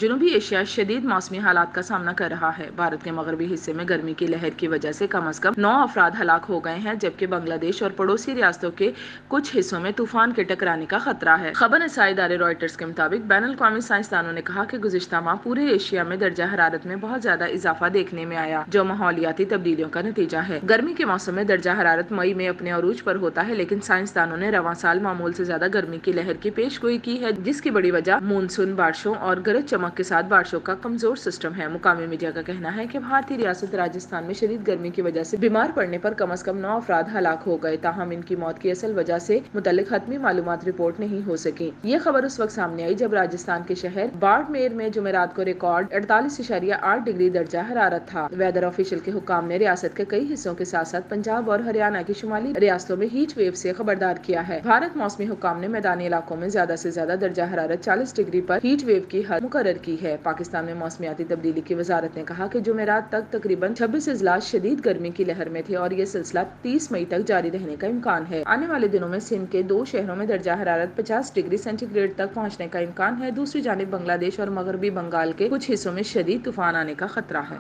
جنوبی ایشیا شدید موسمی حالات کا سامنا کر رہا ہے۔ بھارت کے مغربی حصے میں گرمی کی لہر کی وجہ سے کم از کم 9 افراد ہلاک ہو گئے ہیں، جبکہ بنگلہ دیش اور پڑوسی ریاستوں کے کچھ حصوں میں طوفان کے ٹکرانے کا خطرہ ہے۔ خبر رسائی ادارے رائٹرز کے مطابق بین الاقوامی سائنسدانوں نے کہا کہ گزشتہ ماہ پورے ایشیا میں درجہ حرارت میں بہت زیادہ اضافہ دیکھنے میں آیا، جو ماحولیاتی تبدیلیوں کا نتیجہ ہے۔ گرمی کے موسم میں درجہ حرارت مئی میں اپنے عروج پر ہوتا ہے، لیکن سائنسدانوں نے رواں سال معمول سے زیادہ گرمی کی لہر کی پیش گوئی کی ہے، جس کی بڑی وجہ مونسون بارشوں اور گرج چمک کے ساتھ بارشوں کا کمزور سسٹم ہے۔ مقامی میڈیا کا کہنا ہے کہ بھارتی ریاست راجستھان میں شدید گرمی کی وجہ سے بیمار پڑنے پر کم از کم 9 افراد ہلاک ہو گئے، تاہم ان کی موت کی اصل وجہ سے متعلق حتمی معلومات رپورٹ نہیں ہو سکی۔ یہ خبر اس وقت سامنے آئی جب راجستھان کے شہر باڑمیر میں جمعرات کو ریکارڈ 48.8 ڈگری درجہ حرارت تھا۔ ویدر آفیشل کے حکام نے ریاست کے کئی حصوں کے ساتھ ساتھ پنجاب اور ہریانہ کی شمالی ریاستوں میں ہیٹ ویو سے خبردار کیا ہے۔ بھارت موسمی حکام نے میدانی علاقوں میں زیادہ سے زیادہ درجہ حرارت 40 ڈگری پر ہیٹ ویو کی حد مقرر کی ہے۔ پاکستان میں موسمیاتی تبدیلی کی وزارت نے کہا کہ جمعرات تک تقریباً 26 اضلاع شدید گرمی کی لہر میں تھے اور یہ سلسلہ 30 مئی تک جاری رہنے کا امکان ہے۔ آنے والے دنوں میں سندھ کے 2 شہروں میں درجہ حرارت 50 ڈگری سینٹی گریڈ تک پہنچنے کا امکان ہے۔ دوسری جانب بنگلہ دیش اور مغربی بنگال کے کچھ حصوں میں شدید طوفان آنے کا خطرہ ہے۔